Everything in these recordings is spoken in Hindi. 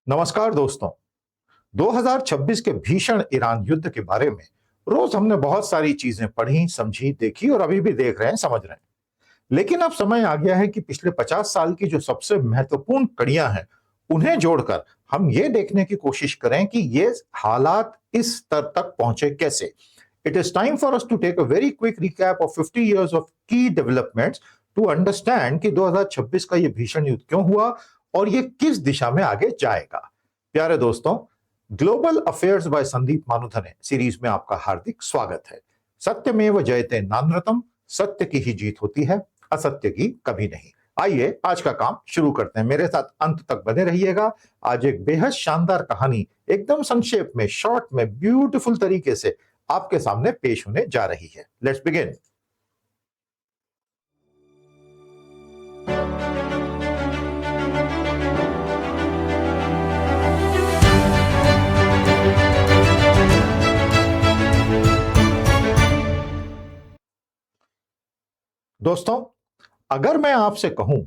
नमस्कार दोस्तों। 2026 के भीषण ईरान युद्ध के बारे में रोज हमने बहुत सारी चीजें पढ़ी, समझी, देखी और अभी भी देख रहे हैं, समझ रहे हैं। लेकिन अब समय आ गया है कि पिछले 50 साल की जो सबसे महत्वपूर्ण कड़ियां हैं, उन्हें जोड़कर हम ये देखने की कोशिश करें कि ये हालात इस स्तर तक पहुंचे कैसे। It is time for us to take a very quick recap of 50 years of की डेवलपमेंट्स टू अंडरस्टैंड कि 2026 का ये भीषण युद्ध क्यों हुआ और ये किस दिशा में आगे जाएगा। प्यारे दोस्तों, global affairs by Sandeep Manudhane series में आपका हार्दिक स्वागत है। सत्यमेव जयते नान्यतम, सत्य की ही जीत होती है, असत्य की कभी नहीं। आइए आज का काम शुरू करते हैं। मेरे साथ अंत तक बने रहिएगा। आज एक बेहद शानदार कहानी एकदम संक्षेप में, शॉर्ट में, ब्यूटीफुल तरीके से आपके सामने पेश होने जा रही है। Let's begin. दोस्तों, अगर मैं आपसे कहूं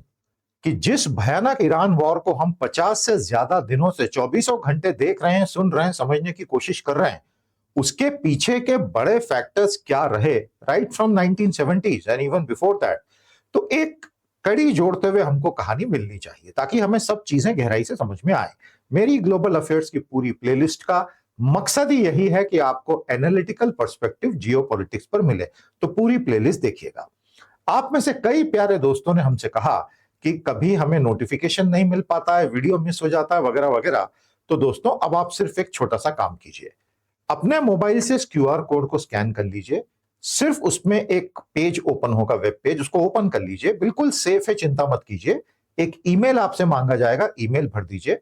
कि जिस भयानक ईरान वॉर को हम 50 से ज्यादा दिनों से चौबीसों घंटे देख रहे हैं, सुन रहे हैं, समझने की कोशिश कर रहे हैं, उसके पीछे के बड़े फैक्टर्स क्या रहे, right from 1970s and even before that, तो एक कड़ी जोड़ते हुए हमको कहानी मिलनी चाहिए ताकि हमें सब चीजें गहराई से समझ में आए। मेरी ग्लोबल अफेयर्स की पूरी प्लेलिस्ट का मकसद ही यही है कि आपको एनालिटिकल पर्सपेक्टिव जियोपॉलिटिक्स पर मिले, तो पूरी प्लेलिस्ट देखिएगा। आप में से कई प्यारे दोस्तों ने हमसे कहा कि कभी हमें नोटिफिकेशन नहीं मिल पाता है, वीडियो मिस हो जाता है, वगैरह वगैरह। तो दोस्तों, अब आप सिर्फ एक छोटा सा काम कीजिए। अपने मोबाइल से इस क्यूआर कोड को स्कैन कर लीजिए। सिर्फ उसमें एक पेज ओपन होगा, वेब पेज, उसको ओपन कर लीजिए। बिल्कुल सेफ है, चिंता मत कीजिए। एक ईमेल आपसे मांगा जाएगा, ईमेल भर दीजिए।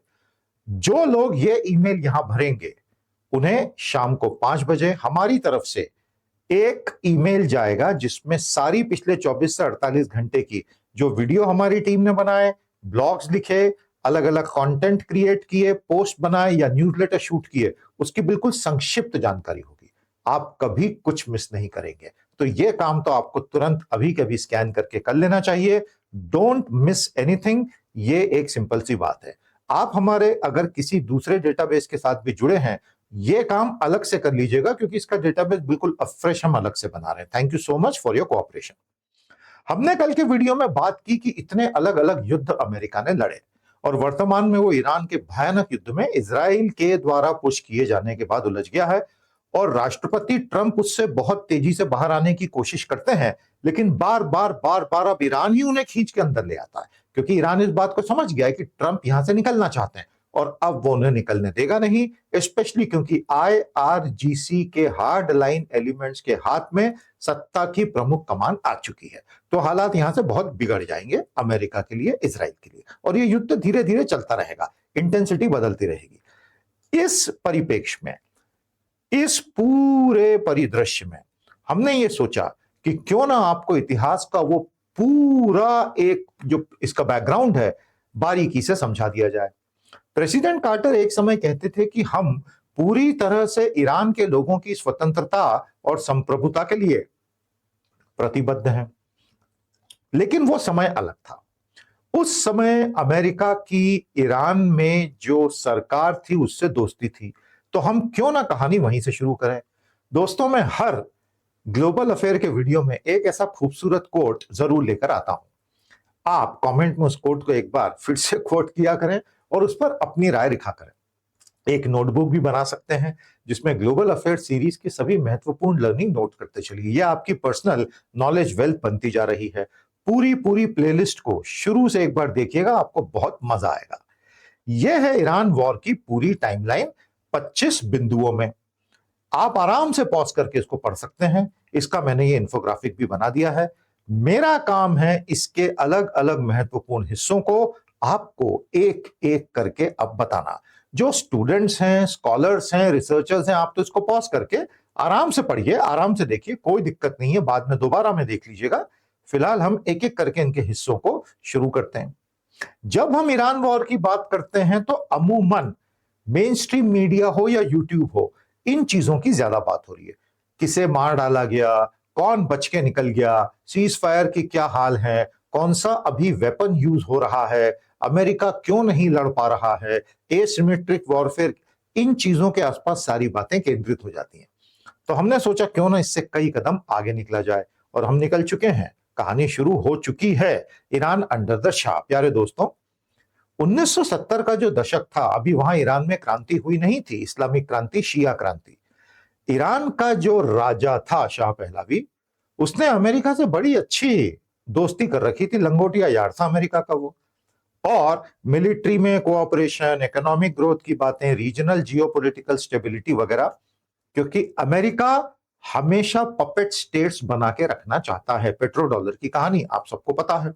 जो लोग ये ईमेल यहां भरेंगे, उन्हें शाम को 5 बजे हमारी तरफ से एक ईमेल जाएगा जिसमें सारी पिछले 24 से 48 घंटे की जो वीडियो हमारी टीम ने बनाए, ब्लॉग्स लिखे, अलग अलग कंटेंट क्रिएट किए, पोस्ट बनाए या न्यूज़लेटर शूट किए, उसकी बिल्कुल संक्षिप्त जानकारी होगी। आप कभी कुछ मिस नहीं करेंगे। तो ये काम तो आपको तुरंत अभी के अभी स्कैन करके कर लेना चाहिए। Don't miss anything. ये एक सिंपल सी बात है। आप हमारे अगर किसी दूसरे डेटाबेस के साथ भी जुड़े हैं, ये काम अलग से कर लीजिएगा क्योंकि इसका डेटाबेस बिल्कुल फ्रेश हम अलग से बना रहे हैं। Thank you so much for your cooperation. हमने कल के वीडियो में बात की कि इतने अलग अलग युद्ध अमेरिका ने लड़े और वर्तमान में वो ईरान के भयानक युद्ध में इजराइल के द्वारा पुश किए जाने के बाद उलझ गया है और राष्ट्रपति ट्रंप उससे बहुत तेजी से बाहर आने की कोशिश करते हैं, लेकिन बार बार अब ईरान ही उन्हें खींच के अंदर ले आता है क्योंकि ईरान इस बात को समझ गया है कि ट्रंप यहां से निकलना चाहते हैं और अब वो उन्हें निकलने देगा नहीं, स्पेशली क्योंकि आईआरजीसी के हार्ड लाइन एलिमेंट्स के हाथ में सत्ता की प्रमुख कमान आ चुकी है। तो हालात यहां से बहुत बिगड़ जाएंगे अमेरिका के लिए, इजराइल के लिए, और ये युद्ध धीरे धीरे चलता रहेगा, इंटेंसिटी बदलती रहेगी। इस परिप्रेक्ष्य में, इस पूरे परिदृश्य में हमने ये सोचा कि क्यों ना आपको इतिहास का वो पूरा एक जो इसका बैकग्राउंड है, बारीकी से समझा दिया जाए। प्रेसिडेंट कार्टर एक समय कहते थे कि हम पूरी तरह से ईरान के लोगों की स्वतंत्रता और संप्रभुता के लिए प्रतिबद्ध हैं, लेकिन वो समय अलग था। उस समय अमेरिका की ईरान में जो सरकार थी उससे दोस्ती थी, तो हम क्यों ना कहानी वहीं से शुरू करें। दोस्तों, मैं हर ग्लोबल अफेयर के वीडियो में एक ऐसा खूबसूरत कोट जरूर लेकर आता हूं। आप कमेंट में उस कोट को एक बार फिर से कोट किया करें और उस पर अपनी राय लिखा करें। एक नोटबुक भी बना सकते हैं जिसमें ग्लोबल अफेयर सीरीज की सभी महत्वपूर्ण लर्निंग नोट करते चलिए। यह आपकी पर्सनल नॉलेज वेल्थ बनती जा रही है। पूरी पूरी प्लेलिस्ट को शुरू से एक बार देखिएगा, आपको बहुत मजा आएगा। यह है ईरान वॉर की पूरी टाइमलाइन 25 बिंदुओं में। आप आराम से पॉज करके इसको पढ़ सकते हैं। इसका मैंने ये इंफोग्राफिक भी बना दिया है। मेरा काम है इसके अलग अलग महत्वपूर्ण हिस्सों को आपको एक एक करके अब बताना। जो स्टूडेंट्स हैं, स्कॉलर्स हैं, रिसर्चर्स हैं, आप तो इसको पॉज करके आराम से पढ़िए, आराम से देखिए, कोई दिक्कत नहीं है, बाद में दोबारा में देख लीजिएगा। फिलहाल हम एक एक करके इनके हिस्सों को शुरू करते हैं। जब हम ईरान वॉर की बात करते हैं तो अमूमन मेन स्ट्रीम मीडिया हो या यूट्यूब हो, इन चीजों की ज्यादा बात हो रही है। किसे मार डाला गया, कौन बच के निकल गया, सीज फायर की क्या हाल है, कौन सा अभी वेपन यूज हो रहा है, अमेरिका क्यों नहीं लड़ पा रहा है, एसिमेट्रिक वॉरफेयर, इन चीजों के आसपास सारी बातें केंद्रित हो जाती हैं। तो हमने सोचा क्यों ना इससे कई कदम आगे निकला जाए, और हम निकल चुके हैं। कहानी शुरू हो चुकी है। Iran under the Shah. प्यारे दोस्तों, 1970 का जो दशक था, अभी वहां ईरान में क्रांति हुई नहीं थी, इस्लामिक क्रांति, शिया क्रांति। ईरान का जो राजा था शाह पहलवी, उसने अमेरिका से बड़ी अच्छी दोस्ती कर रखी थी, लंगोटिया यार था अमेरिका का वो। और मिलिट्री में कोऑपरेशन, इकोनॉमिक ग्रोथ की बातें, रीजनल जियोपॉलिटिकल स्टेबिलिटी वगैरह, क्योंकि अमेरिका हमेशा पपेट स्टेट्स बना के रखना चाहता है। पेट्रो डॉलर की कहानी आप सबको पता है।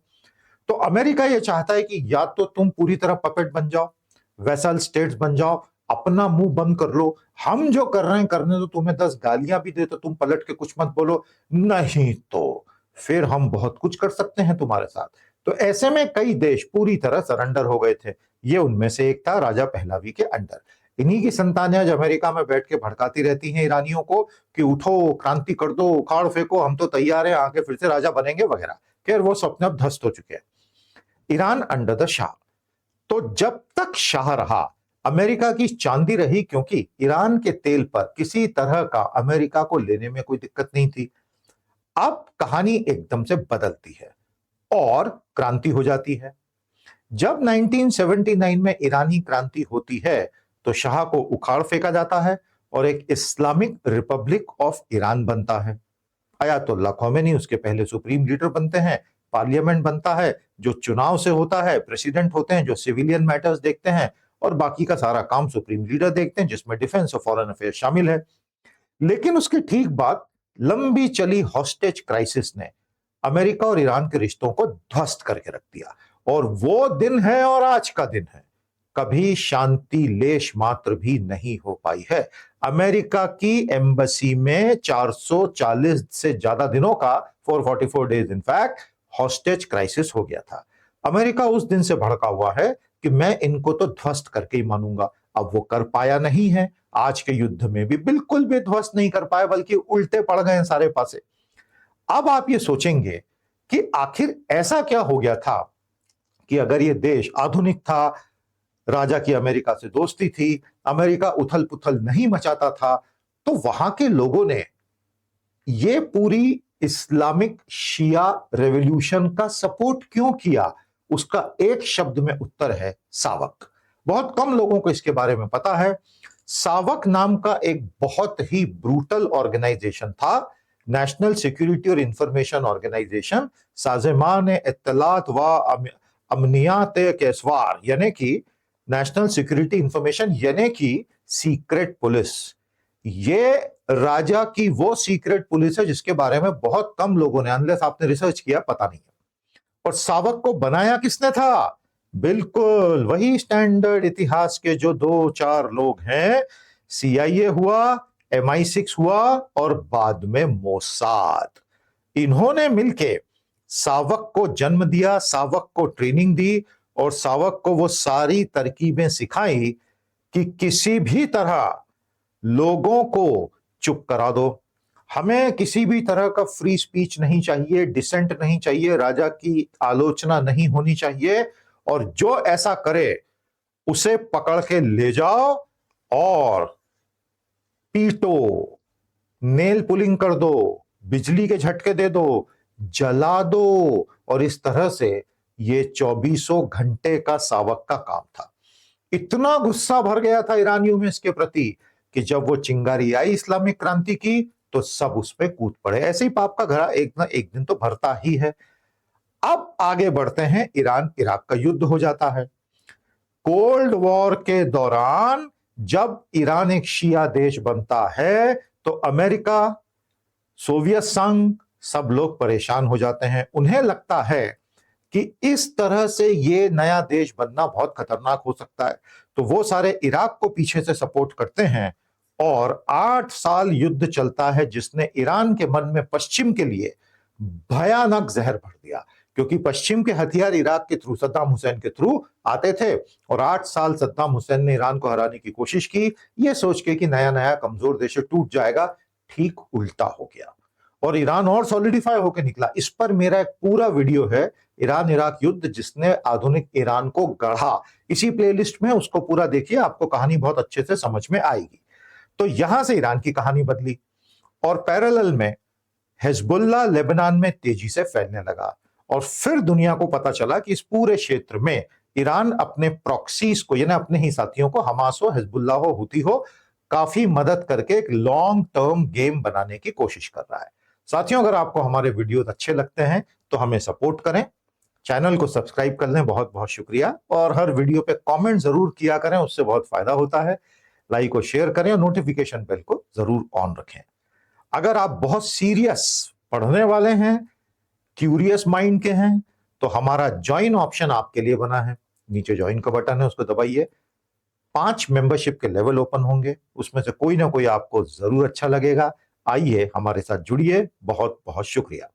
तो अमेरिका यह चाहता है कि या तो तुम पूरी तरह पपेट बन जाओ, वैसल स्टेट्स बन जाओ, अपना मुंह बंद कर लो, हम जो कर रहे हैं करने दो, तुम्हें 10 गालियां भी दे तो तुम पलट के कुछ मत बोलो, नहीं तो फिर हम बहुत कुछ कर सकते हैं तुम्हारे साथ। तो ऐसे में कई देश पूरी तरह सरेंडर हो गए थे। ये उनमें से एक था राजा पहलवी के अंडर। इन्हीं की संतानें आज अमेरिका में बैठ के भड़काती रहती हैं ईरानियों को कि उठो, क्रांति कर दो, उखाड़ फेंको, हम तो तैयार हैं, आगे फिर से राजा बनेंगे वगैरह। खैर वो स्वप्न अब ध्वस्त हो चुके हैं। Iran under the Shah. तो जब तक शाह रहा, अमेरिका की चांदी रही, क्योंकि ईरान के तेल पर किसी तरह का अमेरिका को लेने में कोई दिक्कत नहीं थी। अब कहानी एकदम से बदलती है और क्रांति हो जाती है। जब 1979 में ईरानी क्रांति होती है तो शाह को उखाड़ फेंका जाता है और एक इस्लामिक रिपब्लिक ऑफ ईरान बनता है। अयातुल्ला खोमेनी उसके पहले सुप्रीम लीडर बनते हैं, पार्लियामेंट बनता है जो चुनाव से होता है, प्रेसिडेंट होते हैं जो सिविलियन मैटर्स देखते हैं, और बाकी का सारा काम सुप्रीम लीडर देखते हैं, जिसमें डिफेंस और फॉरेन अफेयर्स शामिल है। लेकिन उसके ठीक बाद लंबी चली हॉस्टेज क्राइसिस ने अमेरिका और ईरान के रिश्तों को ध्वस्त करके रख दिया। और वो दिन है और आज का दिन है, कभी शांति लेश मात्र भी नहीं हो पाई है। अमेरिका की एम्बसी में 440 से ज्यादा दिनों का, 444 डेज इनफैक्ट, हॉस्टेज क्राइसिस हो गया था। अमेरिका उस दिन से भड़का हुआ है कि मैं इनको तो ध्वस्त करके ही मानूंगा। अब वो कर पाया नहीं है, आज के युद्ध में भी बिल्कुल भी ध्वस्त नहीं कर पाए, बल्कि उल्टे पड़ गए हैं सारे पासे। अब आप ये सोचेंगे कि आखिर ऐसा क्या हो गया था कि अगर ये देश आधुनिक था, राजा की अमेरिका से दोस्ती थी, अमेरिका उथल पुथल नहीं मचाता था, तो वहां के लोगों ने ये पूरी इस्लामिक शिया रेवोल्यूशन का सपोर्ट क्यों किया? उसका एक शब्द में उत्तर है सावक। बहुत कम लोगों को इसके बारे में पता है। सावक नाम का एक बहुत ही ब्रूटल ऑर्गेनाइजेशन था, नेशनल सिक्योरिटी और इंफॉर्मेशन ऑर्गेनाइजेशन, साजेमान इत्तलात व अमनियात केसवार, यानी कि नेशनल सिक्योरिटी इंफॉर्मेशन, यानी कि सीक्रेट पुलिस। ये राजा की वो सीक्रेट पुलिस है जिसके बारे में बहुत कम लोगों ने, अनलेस आपने रिसर्च किया, पता नहीं है। और सावक को बनाया किसने था? बिल्कुल वही स्टैंडर्ड इतिहास के जो 2-4 लोग हैं। CIA हुआ, MI6 हुआ और बाद में मोसाद। इन्होंने मिलके सावक को जन्म दिया, सावक को ट्रेनिंग दी और सावक को वो सारी तरकीबें सिखाई कि किसी भी तरह लोगों को चुप करा दो। हमें किसी भी तरह का फ्री स्पीच नहीं चाहिए, डिसेंट नहीं चाहिए, राजा की आलोचना नहीं होनी चाहिए, और जो ऐसा करे उसे पकड़ के ले जाओ और पीटो, नेल पुलिंग कर दो, बिजली के झटके दे दो, जला दो। और इस तरह से ये 24 घंटे का सावक का काम था। इतना गुस्सा भर गया था ईरानियों में इसके प्रति कि जब वो चिंगारी आई इस्लामिक क्रांति की तो सब उस पे कूद पड़े। ऐसे ही पाप का घड़ा एक ना एक दिन तो भरता ही है। अब आगे बढ़ते हैं, ईरान इराक का युद्ध हो जाता है। कोल्ड वॉर के दौरान जब ईरान एक शिया देश बनता है तो अमेरिका, सोवियत संघ, सब लोग परेशान हो जाते हैं। उन्हें लगता है कि इस तरह से ये नया देश बनना बहुत खतरनाक हो सकता है, तो वो सारे इराक को पीछे से सपोर्ट करते हैं और 8 साल युद्ध चलता है, जिसने ईरान के मन में पश्चिम के लिए भयानक जहर भर दिया। क्योंकि पश्चिम के हथियार इराक के थ्रू, सद्दाम हुसैन के थ्रू आते थे, और 8 साल सद्दाम हुसैन ने ईरान को हराने की कोशिश की, ये सोच के कि नया नया कमजोर देश टूट जाएगा। ठीक उल्टा हो गया। और ईरान और सॉलिडिफाई होकर निकला। इस पर मेरा एक पूरा वीडियो है, ईरान इराक युद्ध जिसने आधुनिक ईरान को गढ़ा। इसी प्लेलिस्ट में उसको पूरा देखिए, आपको कहानी बहुत अच्छे से समझ में आएगी। तो यहां से ईरान की कहानी बदली और पैरेलल में हिजबुल्लाह लेबनान में तेजी से फैलने लगा। और फिर दुनिया को पता चला कि इस पूरे क्षेत्र में ईरान अपने प्रॉक्सीज को, यानी अपने ही साथियों को, हमास हो, हिजबुल्लाह हो, हुती हो, काफी मदद करके एक लॉन्ग टर्म गेम बनाने की कोशिश कर रहा है। साथियों, अगर आपको हमारे वीडियो अच्छे लगते हैं तो हमें सपोर्ट करें, चैनल को सब्सक्राइब कर लें, बहुत बहुत शुक्रिया। और हर वीडियो पे कमेंट जरूर किया करें, उससे बहुत फायदा होता है। लाइक और शेयर करें और नोटिफिकेशन बेल को जरूर ऑन रखें। अगर आप बहुत सीरियस पढ़ने वाले हैं, क्यूरियस माइंड के हैं, तो हमारा ज्वाइन ऑप्शन आपके लिए बना है। नीचे ज्वाइन का बटन है, उसको दबाइए। 5 मेंबरशिप के लेवल ओपन होंगे, उसमें से कोई ना कोई आपको जरूर अच्छा लगेगा। आइए हमारे साथ जुड़िए। बहुत बहुत शुक्रिया।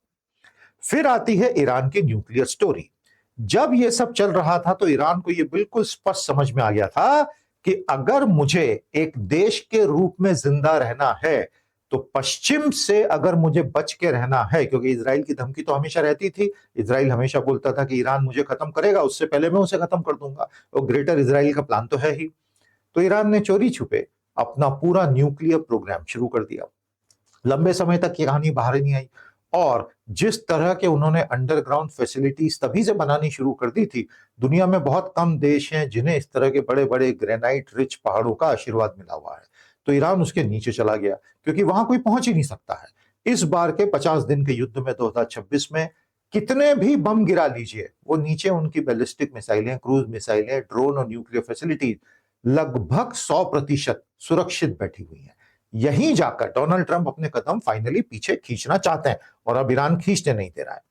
फिर आती है ईरान की न्यूक्लियर स्टोरी। जब यह सब चल रहा था तो ईरान को यह बिल्कुल स्पष्ट समझ में आ गया था कि अगर मुझे एक देश के रूप में जिंदा रहना है तो पश्चिम से अगर मुझे बच के रहना है, क्योंकि इजराइल की धमकी तो हमेशा रहती थी। इजराइल हमेशा बोलता था कि ईरान मुझे खत्म करेगा, उससे पहले मैं उसे खत्म कर दूंगा। और ग्रेटर इजराइल का प्लान तो है ही। तो ईरान ने चोरी छुपे अपना पूरा न्यूक्लियर प्रोग्राम शुरू कर दिया। लंबे समय तक ये कहानी बाहर ही नहीं आई। और जिस तरह के उन्होंने अंडरग्राउंड फैसिलिटीज तभी से बनानी शुरू कर दी थी, दुनिया में बहुत कम देश हैं जिन्हें इस तरह के बड़े बड़े ग्रेनाइट रिच पहाड़ों का आशीर्वाद मिला हुआ है। तो ईरान उसके नीचे चला गया, क्योंकि वहां कोई पहुंच ही नहीं सकता है। इस बार के 50 दिन के युद्ध में 2026 में कितने भी बम गिरा लीजिए, वो नीचे उनकी बैलिस्टिक मिसाइलें, क्रूज मिसाइलें, ड्रोन और न्यूक्लियर फैसिलिटीज लगभग 100% सुरक्षित बैठी हुई हैं। यहीं जाकर डोनाल्ड ट्रंप अपने कदम फाइनली पीछे खींचना चाहते हैं, और अब ईरान खींचने नहीं दे रहा है।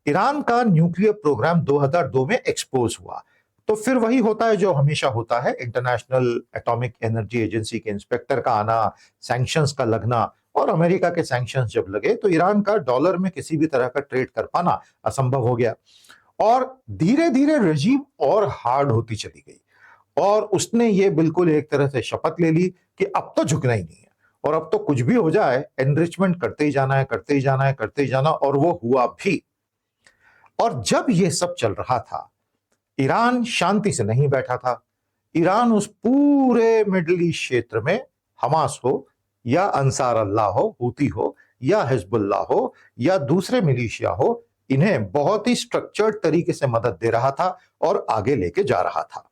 ईरान का न्यूक्लियर प्रोग्राम 2002 में एक्सपोज हुआ। तो फिर वही होता है जो हमेशा होता है, इंटरनेशनल एटॉमिक एनर्जी एजेंसी के इंस्पेक्टर का आना, सैंक्शंस का लगना। और अमेरिका के सैंक्शंस जब लगे तो ईरान का डॉलर में किसी भी तरह का ट्रेड कर पाना असंभव हो गया। और धीरे धीरे रजीम और हार्ड होती चली गई। और उसने ये बिल्कुल एक तरह से शपथ ले ली कि अब तो झुकना ही नहीं है, और अब तो कुछ भी हो जाए एनरिचमेंट करते ही जाना है, करते ही जाना है, करते ही जाना। और वो हुआ भी। और जब ये सब चल रहा था, ईरान शांति से नहीं बैठा था। ईरान उस पूरे मिडिल ईस्ट क्षेत्र में, हमास हो या अंसार अल्लाह हो, हुती हो या हिजबुल्लाह हो या दूसरे मिलिशिया हो, इन्हें बहुत ही स्ट्रक्चर्ड तरीके से मदद दे रहा था और आगे लेके जा रहा था।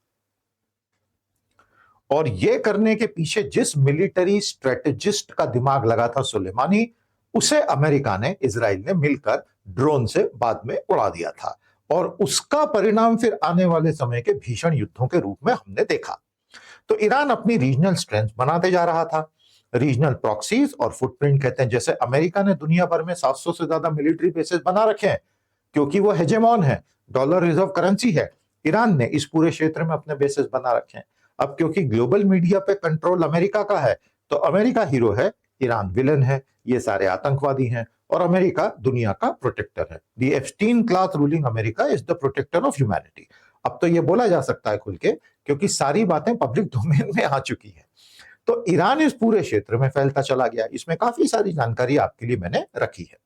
और यह करने के पीछे जिस मिलिट्री स्ट्रेटेजिस्ट का दिमाग लगा था, सुलेमानी, उसे अमेरिका ने, इजराइल ने मिलकर ड्रोन से बाद में उड़ा दिया था। और उसका परिणाम फिर आने वाले समय के भीषण युद्धों के रूप में हमने देखा। तो ईरान अपनी रीजनल स्ट्रेंथ बनाते जा रहा था। रीजनल प्रॉक्सीज और फुटप्रिंट कहते हैं। जैसे अमेरिका ने दुनिया भर में 700 से ज्यादा मिलिट्री बेसेस बना रखे हैं, क्योंकि वो हेजेमॉन है, डॉलर रिजर्व करेंसी है। ईरान ने इस पूरे क्षेत्र में अपने बेसेस बना रखे हैं। अब क्योंकि ग्लोबल मीडिया पे कंट्रोल अमेरिका का है, तो अमेरिका हीरो है, ईरान विलन है, ये सारे आतंकवादी हैं, और अमेरिका दुनिया का प्रोटेक्टर है। The Epstein class ruling America is the protector of humanity. अब तो ये बोला जा सकता है खुल के, क्योंकि सारी बातें पब्लिक डोमेन में आ चुकी है। तो ईरान इस पूरे क्षेत्र में फैलता चला गया। इसमें काफी सारी जानकारी आपके लिए मैंने रखी है।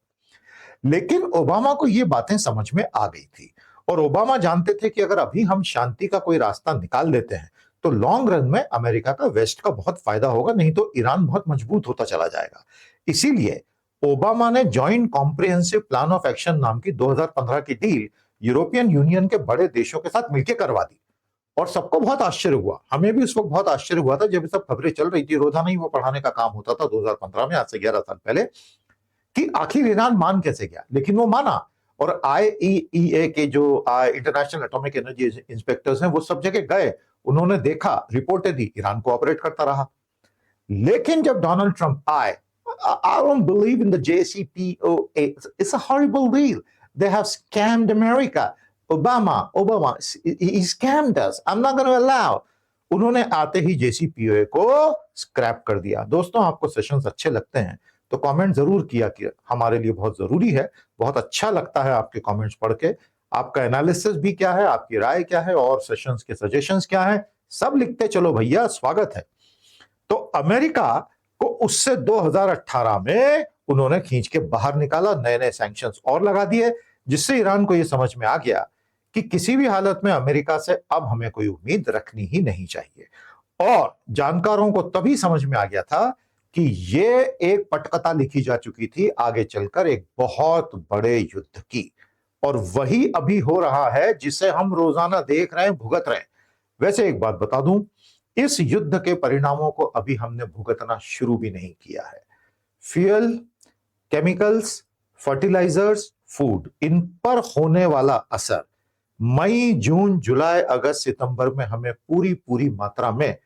लेकिन ओबामा को ये बातें समझ में आ गई थी, और ओबामा जानते थे कि अगर अभी हम शांति का कोई रास्ता निकाल लेते हैं तो लॉन्ग रन में अमेरिका का, वेस्ट का बहुत फायदा होगा, नहीं तो ईरान बहुत मजबूत होता चला जाएगा। इसीलिए ओबामा ने joint comprehensive plan of action नाम की 2015 की डील यूरोपियन यूनियन के बड़े देशों के साथ मिलकर करवा दी। और सबको बहुत आश्चर्य हुआ, हमें भी उस वक्त बहुत आश्चर्य हुआ था जब ये सब खबरें चल रही थी। रोजाना ही वो पढ़ाने का काम होता था 2015 में, आज से 11 साल पहले, कि आखिर ईरान मान कैसे गया। लेकिन वो माना। और IAEA के जो इंटरनेशनल एटॉमिक एनर्जी इंस्पेक्टर्स हैं, वो सब जगह गए, उन्होंने देखा, रिपोर्टें दी, ईरान कोऑपरेट करता रहा। लेकिन जब डोनाल्ड ट्रंप आए, I don't believe in the JCPOA. It's a horrible deal. They have scammed America. Obama, he scammed us. I'm not going to allow. उन्होंने आते ही JCPOA को स्क्रैप कर दिया। दोस्तों, आपको सेशंस अच्छे लगते हैं तो कमेंट जरूर किया कि हमारे लिए बहुत जरूरी है। बहुत अच्छा लगता है आपके कमेंट्स पढ़ के। आपका एनालिसिस भी क्या है, आपकी राय क्या है, और सेशंस के सजेशंस क्या है, सब लिखते चलो भैया, स्वागत है। तो अमेरिका को उससे 2018 में उन्होंने खींच के बाहर निकाला, नए नए सैंक्शंस और लगा दिए, जिससे ईरान को यह समझ में आ गया कि किसी भी हालत में अमेरिका से अब हमें कोई उम्मीद रखनी ही नहीं चाहिए। और जानकारों को तभी समझ में आ गया था कि ये एक पटकथा लिखी जा चुकी थी आगे चलकर एक बहुत बड़े युद्ध की, और वही अभी हो रहा है जिसे हम रोजाना देख रहे हैं, भुगत रहे हैं। वैसे एक बात बता दूं, इस युद्ध के परिणामों को अभी हमने भुगतना शुरू भी नहीं किया है। फ्यूल, केमिकल्स, फर्टिलाइजर्स, फूड, इन पर होने वाला असर मई, जून, जुलाई, अगस्त, सितंबर में हमें पूरी पूरी मात्रा में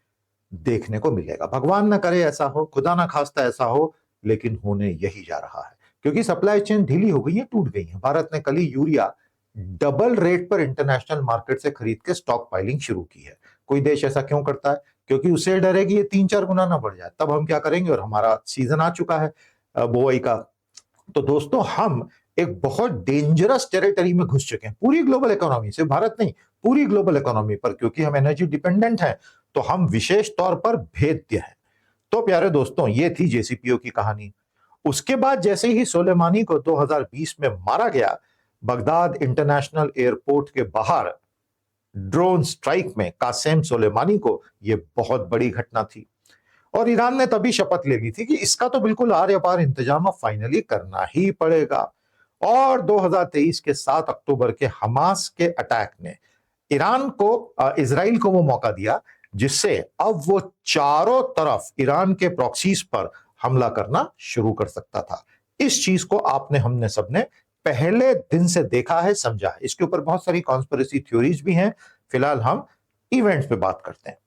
देखने को मिलेगा। भगवान न करे ऐसा हो, खुदा ना खास्ता ऐसा हो, लेकिन होने यही जा रहा है, क्योंकि सप्लाई चेन ढीली हो गई है, टूट गई है। भारत ने कल ही यूरिया डबल रेट पर इंटरनेशनल मार्केट से खरीद के स्टॉक पाइलिंग शुरू की है। कोई देश ऐसा क्यों करता है? क्योंकि उसे डर है कि ये 3-4 गुना ना बढ़ जाए, तब हम क्या करेंगे। और हमारा सीजन आ चुका है बुआई का। तो दोस्तों, हम एक बहुत डेंजरस टेरिटरी में घुस चुके हैं, पूरी ग्लोबल इकोनॉमी, सिर्फ भारत नहीं, पूरी ग्लोबल इकोनॉमी पर, क्योंकि हम एनर्जी डिपेंडेंट हैं, तो हम विशेष तौर पर भेद्य हैं। तो प्यारे दोस्तों, ये थी जेसीपीओ की कहानी। उसके बाद जैसे ही सोलेमानी को 2020 में मारा गया, बगदाद इंटरनेशनल एयरपोर्ट के बाहर ड्रोन स्ट्राइक में कासेम सोलेमानी को, यह बहुत बड़ी घटना थी। और ईरान ने तभी शपथ ले ली थी कि इसका तो बिल्कुल आर पार इंतजाम फाइनली करना ही पड़ेगा। और 2023 के 7 अक्टूबर के हमास के अटैक ने ईरान को, इजराइल को वो मौका दिया जिससे अब वो चारों तरफ ईरान के प्रॉक्सीज पर हमला करना शुरू कर सकता था। इस चीज को आपने, हमने सबने पहले दिन से देखा है, समझा है। इसके ऊपर बहुत सारी कॉन्स्पिरेसी थ्योरीज भी हैं। फिलहाल हम इवेंट्स पे बात करते हैं।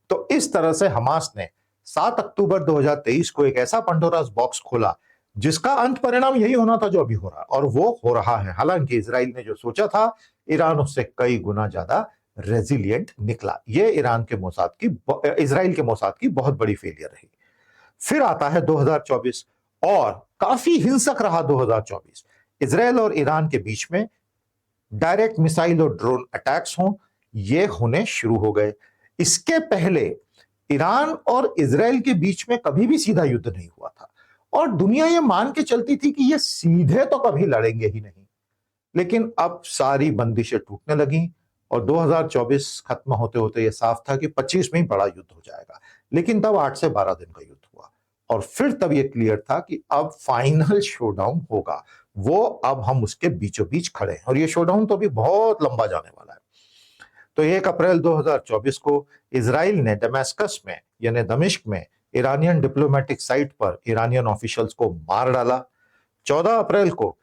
तो इस तरह से हमास ने 7 अक्टूबर 2023 को एक ऐसा पंडोरास बॉक्स खोला जिसका अंत परिणाम यही होना था जो अभी हो रहा, और वो हो रहा है। हालांकि इजराइल ने जो सोचा था, ईरान उससे कई गुना ज्यादा रेजिलिएंट निकला। ये ईरान के मोसाद की, इजराइल के मोसाद की बहुत बड़ी फेलियर रही। फिर आता है 2024, और काफी हिंसक रहा 2024। इजराइल और ईरान के बीच में डायरेक्ट मिसाइल और ड्रोन अटैक्स हों, ये होने शुरू हो गए। इसके पहले ईरान और इजराइल के बीच में कभी भी सीधा युद्ध नहीं हुआ था, और दुनिया ये मान के चलती थी कि ये सीधे तो कभी लड़ेंगे ही नहीं। लेकिन अब सारी बंदिशें टूटने लगी, और 2024 खत्म होते होते ये साफ था कि 25 में ही बड़ा युद्ध हो जाएगा। लेकिन तब 8 से 12 दिन का युद्ध हुआ, और फिर तब ये क्लियर था कि अब फाइनल शोडाउन होगा। वो अब हम उसके बीचों बीच खड़े हैं, और ये शोडाउन तो अभी बहुत लंबा जाने वाला है। तो 1 अप्रैल 2024 को इजराइल ने दमिश्क में, यानी दमिश्क में, ईरानियन डिप्लोमेटिक साइट पर ईरानियन ऑफिशियल्स को मार डाला। 14 अप्रैल को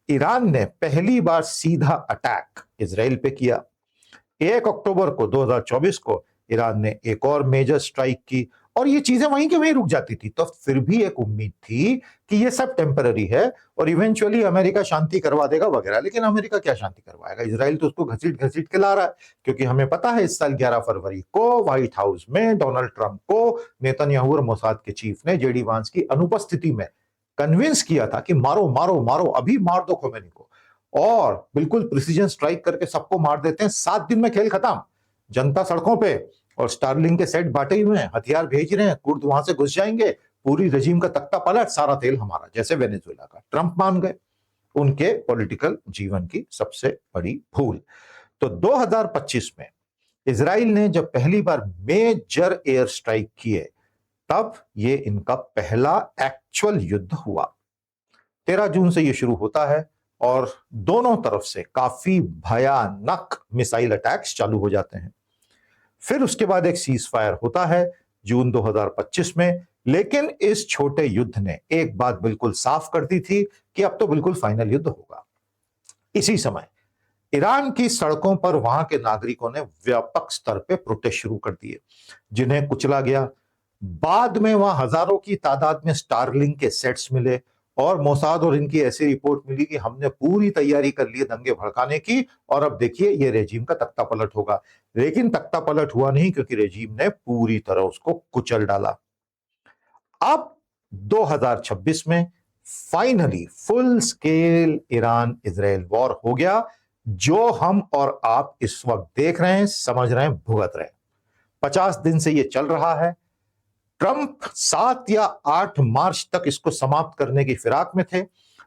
ईरान ने पहली बार सीधा अटैक इजराइल पे किया। 1 अक्टूबर को 2024 को ईरान ने एक और मेजर स्ट्राइक की, और ये चीजें वहीं के वहीं रुक जाती थी। तो फिर भी एक उम्मीद थी कि ये सब टेम्पररी है और इवेंचुअली अमेरिका शांति करवा देगा वगैरह। लेकिन अमेरिका क्या शांति करवाएगा? इजराइल तो उसको घसीट घसीट के ला रहा है, क्योंकि हमें पता है इस साल 11 फरवरी को व्हाइट हाउस में डोनाल्ड ट्रंप को नेतन्याहू और मोसाद के चीफ ने जेडी वांस की अनुपस्थिति में कन्विंस किया था कि मारो मारो मारो, अभी मार दो खोमेनी को, और बिल्कुल प्रिसीजन स्ट्राइक करके सबको मार देते हैं। 7 दिन में खेल खत्म। जनता सड़कों पे, और स्टारलिंक के सेट बांटे हुए हैं, हथियार भेज रहे हैं, कुर्द वहां से घुस जाएंगे, पूरी रजीम का तख्ता पलट, सारा तेल हमारा, जैसे वेनेजुएला का। ट्रंप मान गए, उनके पॉलिटिकल जीवन की सबसे बड़ी भूल। तो 2025 में इजराइल ने जब पहली बार मेजर एयर स्ट्राइक किए, तब ये इनका पहला एक्चुअल युद्ध हुआ। 13 जून से ये शुरू होता है, और दोनों तरफ से काफी भयानक मिसाइल अटैक्स चालू हो जाते हैं। फिर उसके बाद एक सीज फायर होता है जून 2025 में। लेकिन इस छोटे युद्ध ने एक बात बिल्कुल साफ कर दी थी कि अब तो बिल्कुल फाइनल युद्ध होगा। इसी समय ईरान की सड़कों पर वहां के नागरिकों ने व्यापक स्तर पे प्रोटेस्ट शुरू कर दिए, जिन्हें कुचला गया। बाद में वहां हजारों की तादाद में स्टारलिंक के सेट्स मिले, और मोसाद और इनकी ऐसी रिपोर्ट मिली कि हमने पूरी तैयारी कर ली दंगे भड़काने की, और अब देखिए ये रेजिम का तख्ता पलट होगा। लेकिन तख्ता पलट हुआ नहीं, क्योंकि रेजिम ने पूरी तरह उसको कुचल डाला। अब 2026 में finally full scale Iran Israel war हो गया, जो हम और आप इस वक्त देख रहे हैं, समझ रहे हैं, भुगत रहे हैं। 50 दिन से ये चल रहा है। ट्रंप 7 या 8 मार्च तक इसको समाप्त करने की फिराक में थे,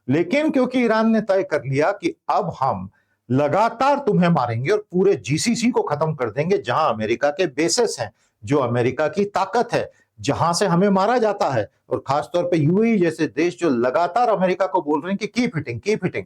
लेकिन क्योंकि ईरान ने तय कर लिया कि अब हम लगातार तुम्हें मारेंगे और पूरे जीसीसी को खत्म कर देंगे, जहां अमेरिका के बेसेस हैं, जो अमेरिका की ताकत है, जहां से हमें मारा जाता है, और खासतौर पे यूएई जैसे देश जो लगातार अमेरिका को बोल रहे हैं कि कीप हिटिंग,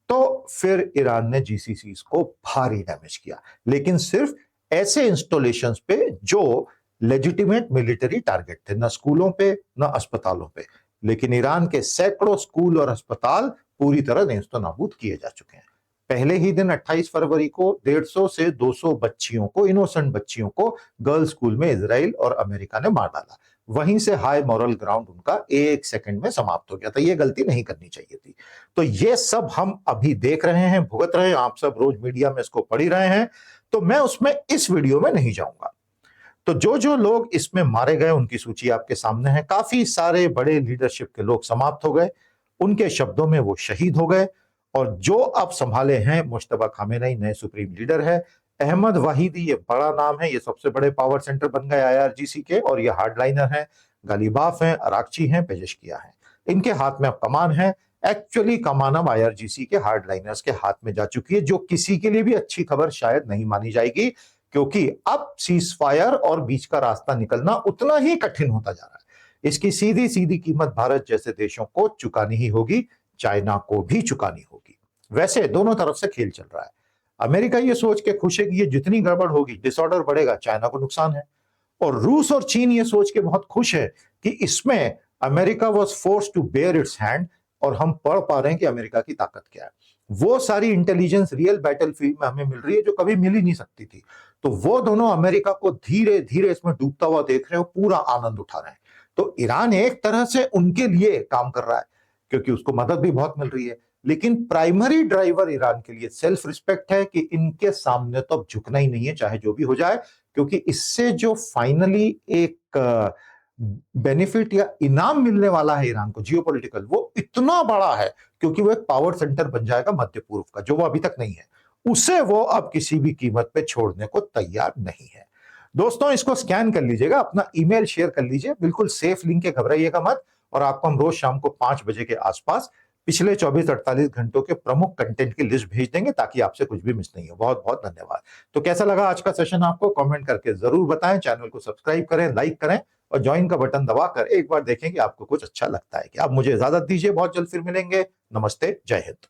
तो फिर ईरान ने जीसीसी को भारी डैमेज किया, लेकिन सिर्फ ऐसे इंस्टॉलेशंस पे जो लेजिटिमेट मिलिट्री टारगेट थे, न स्कूलों पे न अस्पतालों पे। लेकिन ईरान के सैकड़ों स्कूल और अस्पताल पूरी तरह नेस्तो नाबूद किए जा चुके हैं। पहले ही दिन 28 फरवरी को 150 से 200 बच्चियों को, इनोसेंट बच्चियों को गर्ल्स स्कूल में इजराइल और अमेरिका ने मार डाला। वहीं से हाई मॉरल ग्राउंड उनका 1 सेकंड में समाप्त हो गया था। ये गलती नहीं करनी चाहिए थी। तो ये सब हम अभी देख रहे हैं, भुगत रहे हैं, आप सब रोज मीडिया में इसको पढ़ ही रहे हैं, तो मैं उसमें इस वीडियो में नहीं जाऊंगा। तो जो जो लोग इसमें मारे गए उनकी सूची आपके सामने है। काफी सारे बड़े लीडरशिप के लोग समाप्त हो गए, उनके शब्दों में वो शहीद हो गए, और जो अब संभाले हैं मुश्तबा खामेनेई नए सुप्रीम लीडर है। अहमद वाहिदी ये बड़ा नाम है, ये सबसे बड़े पावर सेंटर बन गए आईआरजीसी के, और ये हार्डलाइनर हैं, गालिबाफ हैं, अराक्ची हैं, पेजेशकिया हैं। इनके हाथ में अब कमान है। एक्चुअली कमान अब आईआरजीसी के हार्डलाइनर्स के हाथ में जा चुकी है, जो किसी के लिए भी अच्छी खबर शायद नहीं मानी जाएगी, क्योंकि अब सीज फायर और बीच का रास्ता निकलना उतना ही कठिन होता जा रहा है। इसकी सीधी सीधी कीमत भारत जैसे देशों को चुकानी ही होगी, चाइना को भी चुकानी होगी। वैसे दोनों तरफ से खेल चल रहा है। अमेरिका ये सोच के खुश है कि ये जितनी गड़बड़ होगी, डिसऑर्डर बढ़ेगा, चाइना को नुकसान है, और रूस और चीन ये सोच के बहुत खुश है कि इसमें America was force to bear its hand, और हम पढ़ पा रहे हैं कि अमेरिका की ताकत क्या है। वो सारी इंटेलिजेंस रियल बैटलफील्ड में हमें मिल रही है जो कभी मिल ही नहीं सकती थी। तो वो दोनों अमेरिका को धीरे धीरे इसमें डूबता हुआ देख रहे हैं, पूरा आनंद उठा रहे हैं। तो ईरान एक तरह से उनके लिए काम कर रहा है, क्योंकि उसको मदद भी बहुत मिल रही है। लेकिन प्राइमरी ड्राइवर ईरान के लिए सेल्फ रिस्पेक्ट है कि इनके सामने तो अब झुकना ही नहीं है, चाहे जो भी हो जाए, क्योंकि इससे जो फाइनली एक बेनिफिट या इनाम मिलने वाला है ईरान को जियोपॉलिटिकल, वो इतना बड़ा है, क्योंकि वो एक पावर सेंटर बन जाएगा मध्य पूर्व का, जो वो अभी तक नहीं है। उसे वो अब किसी भी कीमत पे छोड़ने को तैयार नहीं है। दोस्तों, इसको स्कैन कर लीजिएगा, अपना ईमेल शेयर कर लीजिए, बिल्कुल सेफ लिंक है, घबराइएगा मत। और आपको हम रोज शाम को 5 बजे के आसपास पिछले 24-48 घंटों के प्रमुख कंटेंट की लिस्ट भेज देंगे, ताकि आपसे कुछ भी मिस नहीं हो। बहुत बहुत धन्यवाद। तो कैसा लगा आज का सेशन आपको, कमेंट करके जरूर बताएं। चैनल को सब्सक्राइब करें, लाइक करें, और ज्वाइन का बटन दबाकर एक बार देखें कि आपको कुछ अच्छा लगता है। कि आप मुझे इजाजत दीजिए, बहुत जल्द फिर मिलेंगे। नमस्ते, जय हिंद।